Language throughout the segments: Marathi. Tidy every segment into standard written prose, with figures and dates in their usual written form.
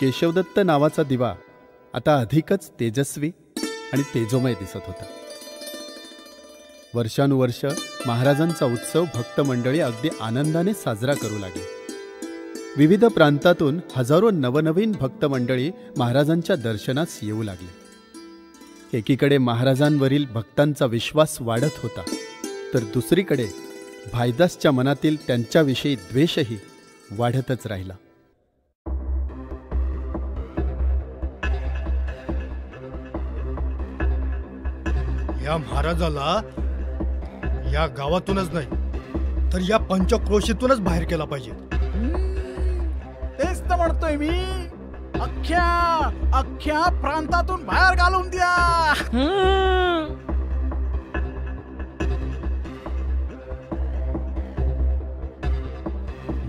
केशवदत्त नावाचा दिवा आता अधिकच तेजस्वी आणि तेजोमय दिसत होता. वर्षानुवर्ष महाराजांचा उत्सव भक्त मंडळी अगदी आनंदाने साजरा करू लागली. विविध प्रांतातून हजारो नवनवीन भक्त मंडळी महाराजांच्या दर्शनास येऊ लागले. एकीकडे महाराजांवरील भक्तांचा विश्वास वाढत होता, तर दुसरीकडे भाईदासच्या मनातील त्यांच्याविषयी द्वेषही वाढतच राहिला. या महाराजाला या गावातूनच नाही तर या पंचक्रोशीतूनच बाहेर केला पाहिजे. तेच तर म्हणतोय मी. अख्ख्या प्रांतातून बाहेर घालून द्या.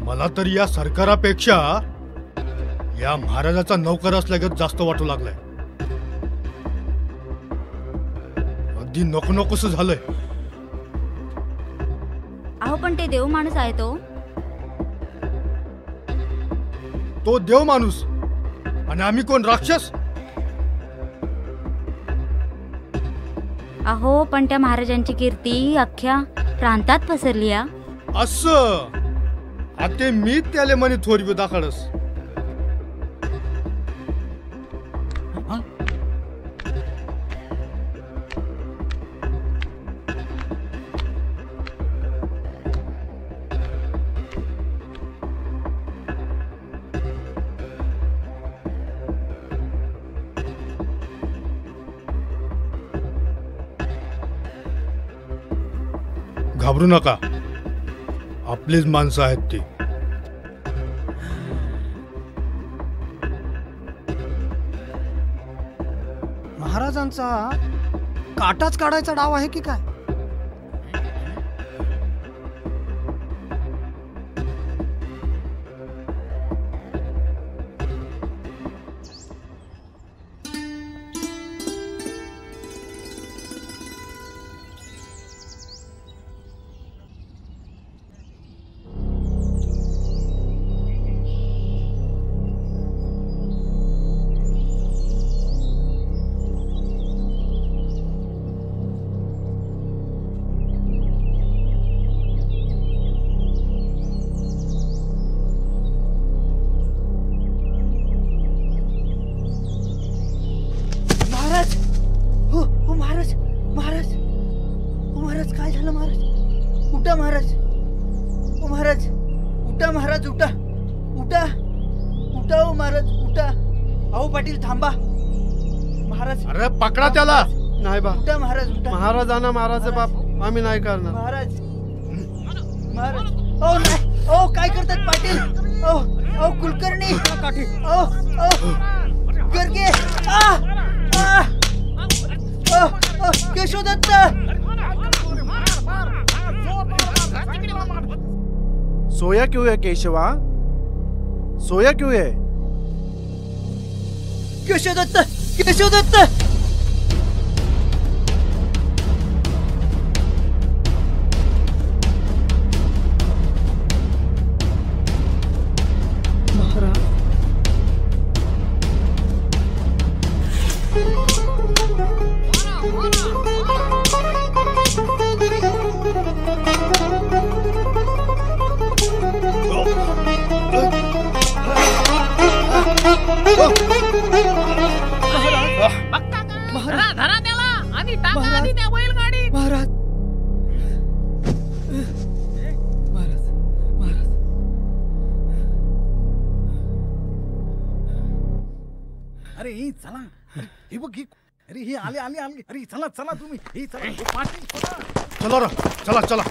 मला तर या सरकारापेक्षा या महाराजाचा नौकर असल्यागत जास्त वाटू लागलाय. अगदी नको नकोस झालंय. अहो पण ते देव माणूस आहे तो देव माणूस आणि आम्ही कोण राक्षस? अहो पण त्या महाराजांची कीर्ती अख्ख्या प्रांतात पसरली. असं आता मी त्याले म्हणे थोरवी दाखडस. घाबरू नका, आपलीच माणसं आहेत ती. महाराजांचा काटाच काढायचा डाव आहे की काय? पकडा त्याला. नाही बा. उठा महाराज, उठा. महाराजांना महाराज बाप आम्ही नाही करणार. महाराज महाराज. ओ नाही, ओ काय करतात पाटील? ओ ओ कुलकर्णी. ओ ओ गर्गे. ओ केशवदत्त. सोया क्यों है केशवा? सोया क्यों है? केशवदत्त, केशवदत्त. चला.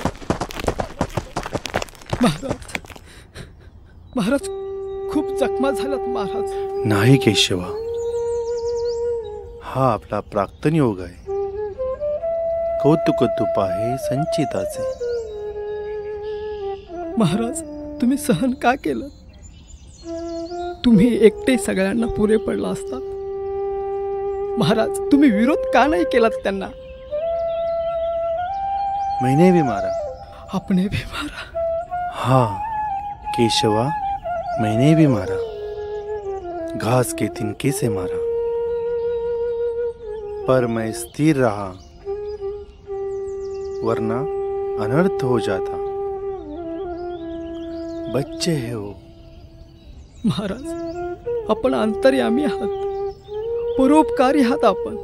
महाराज खूप जखमा झाल्यात महाराज. नाही केशवा, हा आपला प्राक्तन योग आहे. कौतुक तुप आहे संचिताचे. महाराज तुम्ही सहन का केलं? तुम्ही एकटे सगळ्यांना पुरे पडला असता. महाराज तुम्ही विरोध का नाही केलात त्यांना? मैंने भी मारा, आपने भी मारा. हाँ केशवा, मैंने भी मारा. घास के तिनके से मारा, पर मैं स्थिर रहा, वरना अनर्थ हो जाता। बच्चे है वो। महाराज, आपण अंतर्यामी आहात, परोपकारी आहात आपण.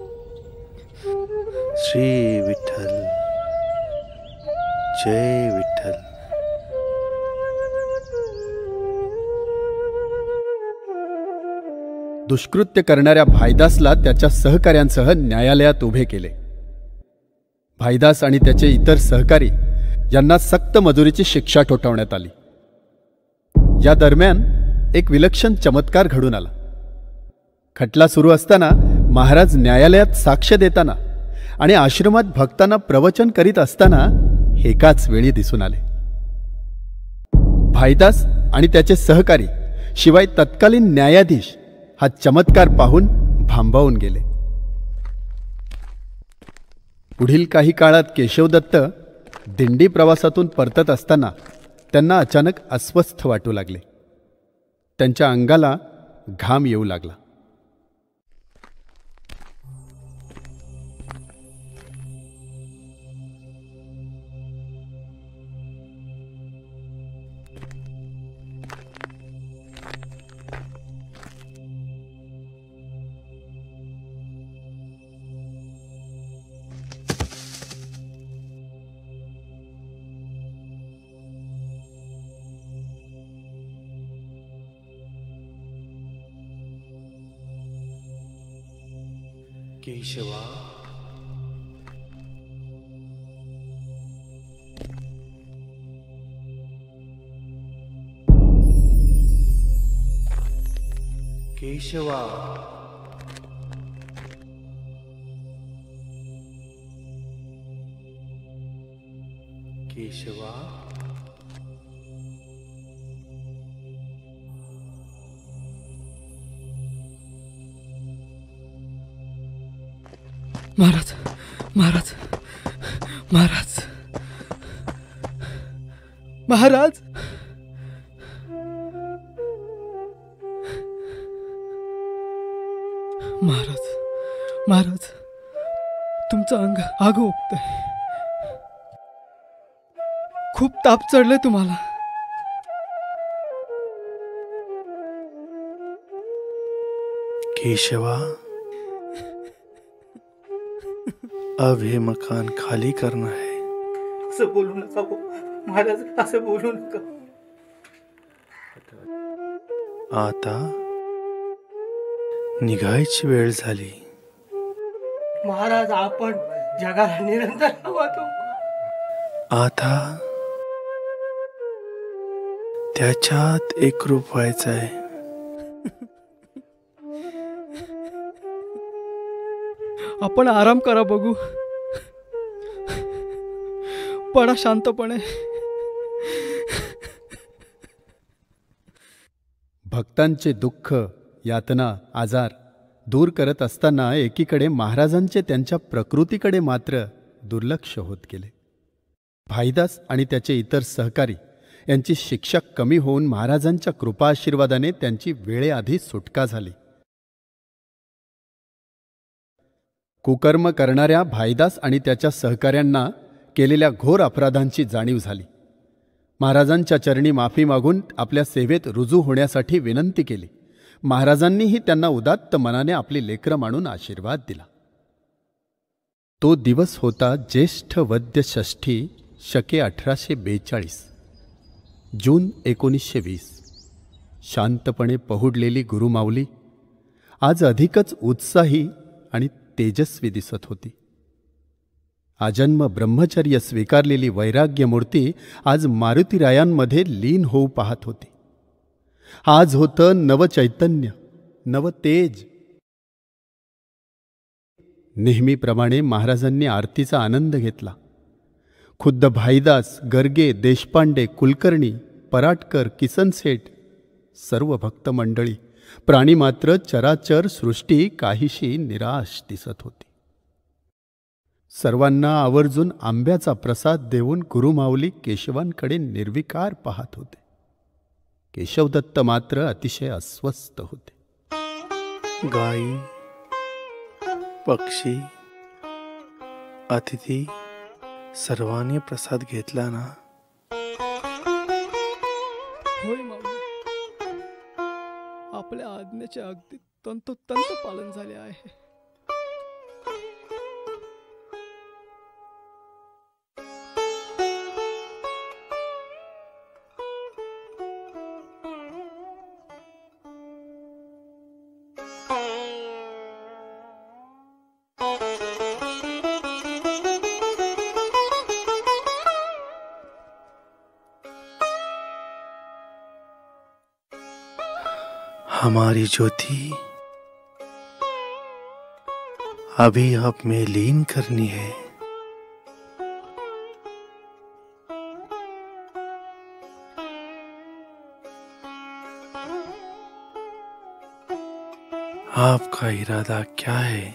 श्री विठ्ठल, जय विठ्ठल. दुष्कृत्य करणाऱ्या भाईदासला त्याच्या सहकाऱ्यांसह न्यायालयात उभे केले. भाईदास आणि त्याचे इतर सहकारी यांना सक्त मजुरीची शिक्षा ठोठावण्यात आली. या दरम्यान एक विलक्षण चमत्कार घडून आला. खटला सुरू असताना महाराज न्यायालयात साक्ष देताना आणि आश्रमात भक्तांना प्रवचन करीत असताना एकाच वेळी दिसून आले. भाईदास आणि त्याचे सहकारी शिवाय तत्कालीन न्यायाधीश हा चमत्कार पाहून भांबावून गेले. पुढील काही काळात केशवदत्त दिंडी प्रवासातून परतत असताना त्यांना अचानक अस्वस्थ वाटू लागले. त्यांच्या अंगाला घाम येऊ लागला. केशवा, केशवा, केशवा. महाराज, महाराज, महाराज, महाराज. महाराज, महाराज, तुमचं अंग आग ओकतंय. खूप ताप चढले तुम्हाला. केशवा, अब हे मकान खाली करना है. असं बोलू नका हो महाराज, असं बोलू नका. आता निघायची वेळ झाली. महाराज, आपण जगाला निरंतर हवा तो. आता त्याच्यात एकरूप व्हायचं आहे. आपण आराम करा बघू. पडा शांतपणे. भक्तांचे दुःख, यातना, आजार दूर करत असताना एकीकडे महाराजांचे त्यांच्या प्रकृतीकडे मात्र दुर्लक्ष होत गेले. भाईदास आणि त्याचे इतर सहकारी यांची शिक्षा कमी होऊन महाराजांच्या कृपाआशीर्वादाने त्यांची वेळेआधी सुटका झाली. कुकर्म करणाऱ्या भाईदास आणि त्याच्या सहकाऱ्यांना केलेल्या घोर अपराधांची जाणीव झाली. महाराजांच्या चरणी माफी मागून आपल्या सेवेत रुजू होण्यासाठी विनंती केली. महाराजांनीही त्यांना उदात्त मनाने आपली लेकरं मानून आशीर्वाद दिला. तो दिवस होता ज्येष्ठ वद्य षष्ठी शके 1842, जून 1920. शांतपणे पहुडलेली गुरुमाऊली आज अधिकच उत्साही आणि तेजस्वी दिसत होती. आजन्म ब्रह्मचर्य स्वीकारलेली वैराग्यमूर्ती आज मारुतीरायांमध्ये लीन होऊ पाहत होती. आज होतं नवचैतन्य, नवतेज. नेहमीप्रमाणे महाराजांनी आरतीचा आनंद घेतला. खुद्द भाईदास, गर्गे, देशपांडे, कुलकर्णी, पराटकर, किसनसेठ, सर्व भक्त मंडळी, प्राणीमात्र, चराचर सृष्टी काहीशी निराश दिसत होती. सर्वांना आवर्जून आंब्याचा प्रसाद देऊन गुरुमाऊली केशवांकडे निर्विकार पाहत होते. केशवदत्त मात्र अतिशय अस्वस्थ होते. गायी, पक्षी, अतिथी सर्वांनी प्रसाद घेतला ना? होय माऊली, आपल्या आज्ञेचे अगदी तंतोतंत पालन झाले आहे. हमारी ज्योति अभी आप में लीन करनी है. आपका इरादा क्या है?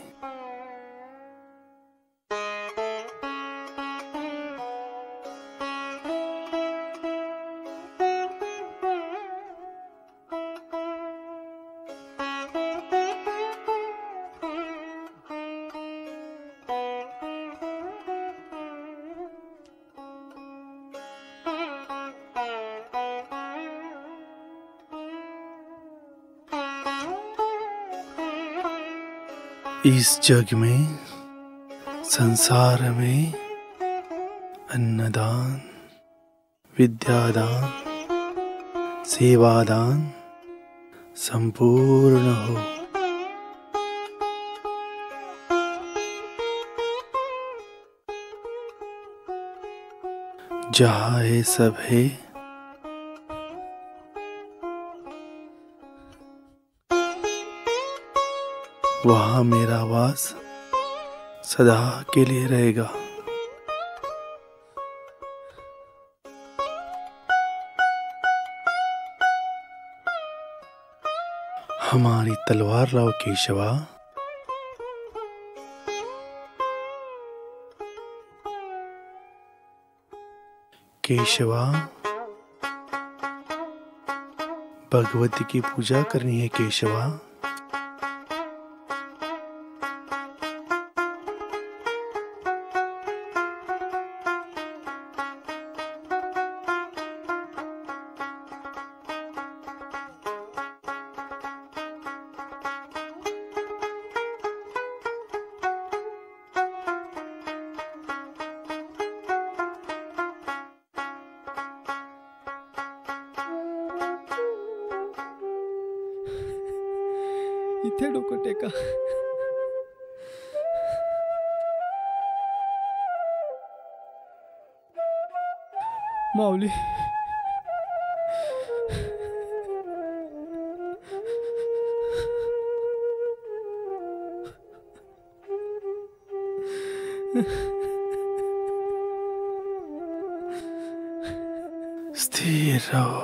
इस जग में, संसार में अन्नदान, विद्यादान, सेवादान संपूर्ण हो. जहाँ है सब है, वहाँ मेरा वास सदा के लिए रहेगा. हमारी तलवार लाओ केशवा. केशवा, भगवती की पूजा करनी है केशवा. इथे डोकं टेका. माऊली, स्थिर रहो,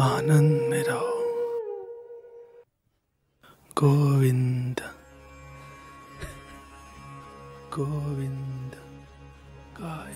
आनंद में रहो. गोविंद गोविंद गाय.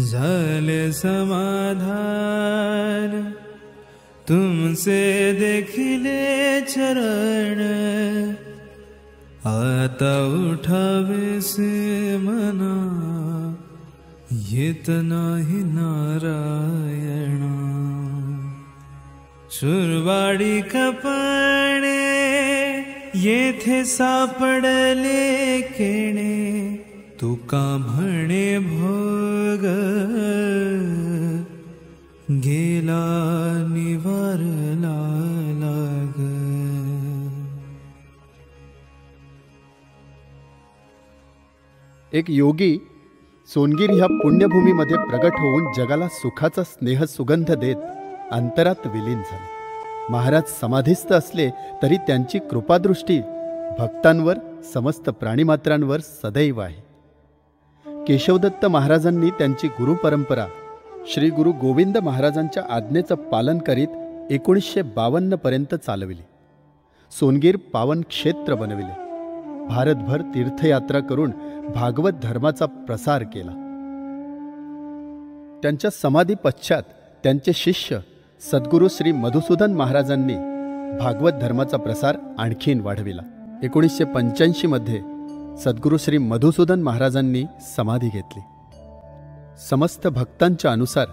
झाले समाधान तुमसे देखिले चरण, आता उठावे से मना येत नाही नारायण. सुरवाडी कपाणे येथे सापडले केणे, तुका म्हणे भोग एक योगी सोनगीर ह्या पुण्यभूमीमध्ये प्रगट होऊन जगाला सुखाचा स्नेह सुगंध देत अंतरात विलीन झाले. महाराज समाधीस्थ असले तरी त्यांची कृपादृष्टी भक्तांवर, समस्त प्राणीमात्रांवर सदैव आहे. केशवदत्त महाराजांनी त्यांची गुरुपरंपरा श्री गुरु गोविंद महाराजांच्या आज्ञेचं पालन करीत 1952 पर्यंत चालविली. सोनगीर पावन क्षेत्र बनविले. भारतभर तीर्थयात्रा करून भागवत धर्माचा प्रसार केला. त्यांच्या समाधी पश्चात त्यांचे शिष्य सद्गुरू श्री मधुसूदन महाराजांनी भागवत धर्माचा प्रसार आणखीन वाढविला. 1985 मध्ये सद्गुरू श्री मधुसूदन महाराजांनी समाधी घेतली. समस्त भक्तांच्या अनुसार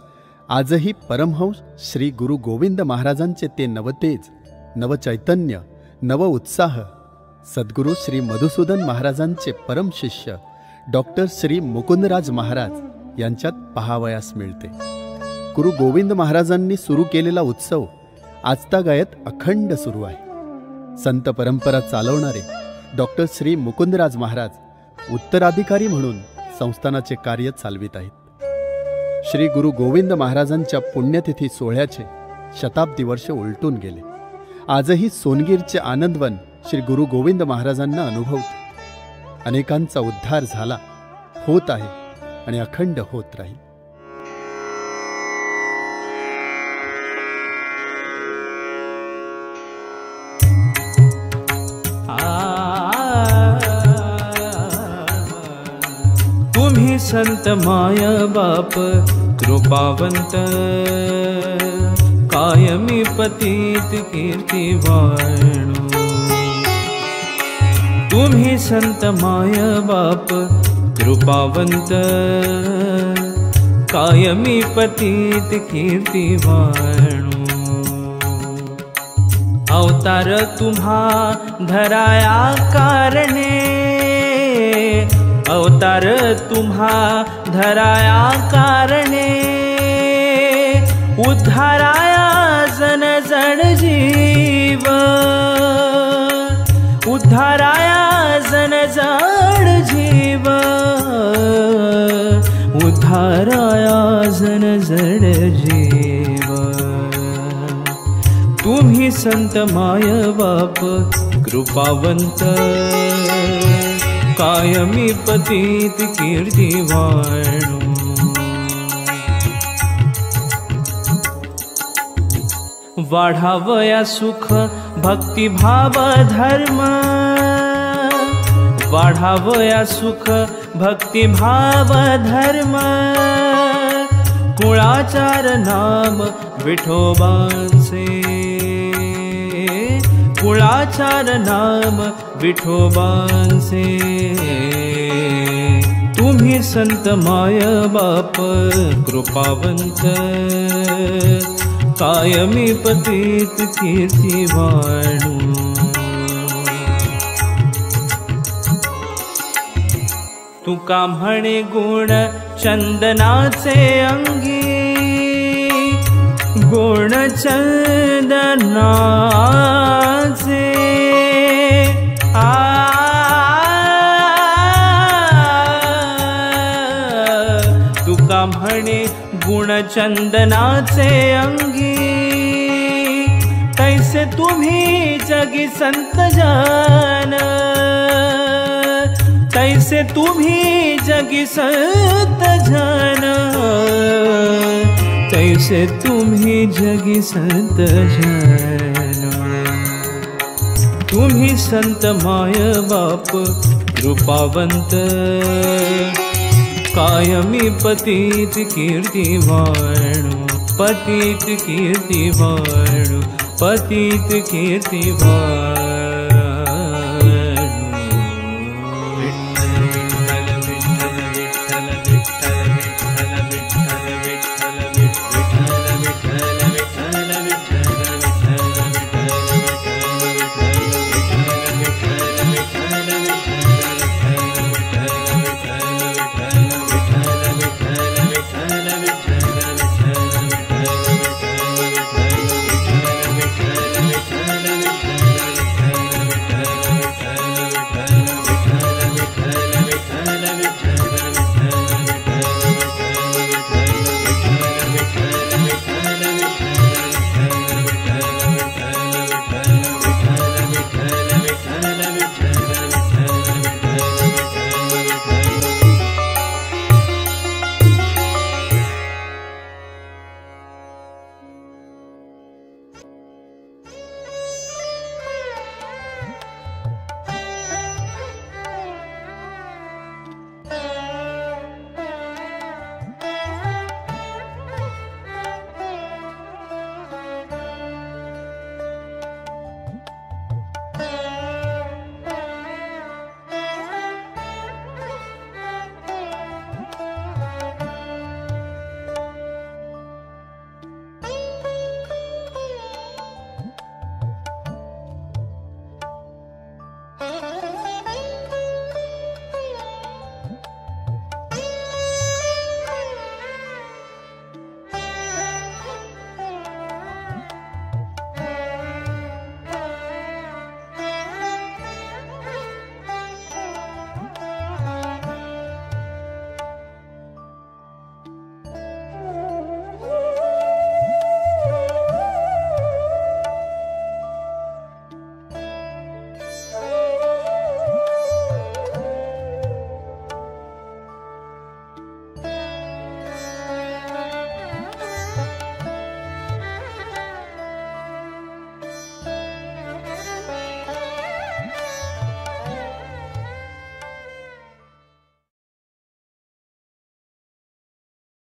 आजही परमहंस श्री गुरु गोविंद महाराजांचे ते नवतेज, नवचैतन्य, नव उत्साह सद्गुरू श्री मधुसूदन महाराजांचे परम शिष्य डॉक्टर श्री मुकुंदराज महाराज यांच्यात पाहावयास मिळते. गुरु गोविंद महाराजांनी सुरू केलेला उत्सव आजतागायत अखंड सुरू आहे. संत परंपरा चालवणारे डॉक्टर श्री मुकुंदराज महाराज उत्तराधिकारी म्हणून संस्थानाचे कार्य चालवित आहेत. श्री गुरु गोविंद महाराजांच्या पुण्यतिथी सोहळ्याचे शताब्दी वर्ष उलटून गेले. आजही सोनगीरचे आनंदवन श्री गुरु गोविंद महाराजांना अनुभवते. अनेकांचा उद्धार झाला, होत आहे आणि अखंड होत राहील. तुम्ही संत माय बाप कृपावंत, कायमी पतित कीर्तिवाणू. तुम्ही संत माय बाप कृपावंत, कायमी पतित कीर्तिवाणू. अवतार तुम्हा धराया कारणे, अवतार तुम्हा धराया कारणे. उद्धाराया जन जड जीव, उद्धाराया जन जड जीव, उद्धाराया जन जड जीव. तुम्ही संत माय बाप कृपावंत, कायमी पतित कीर्तिवाणू. वाढावया सुख भक्तिभाव धर्म, वाढावया सुख भक्तिभाव धर्म. कुळाचार नाम विठोबांचे, कुळाचार नाम विठोबांचे. तुम्ही संत माय बाप कृपावंत, कायमी पतित कीर्तिवाणू. तुका म्हणे गुण चंदनाचे अंगी, गुण चंदनाचे. तुका म्हणे गुण चंदनाचे अंगी, तैसे तुम्ही जगी संत जन, तैसे तुम्ही जगी संत जन, तैसे तुम्ही जगी संत जन. तुम्ही संत माय बाप कृपावंत, कायमी पतित कीर्तिवाणू. पतित कीर्तिवाणू, पतित कीर्तिवाणू.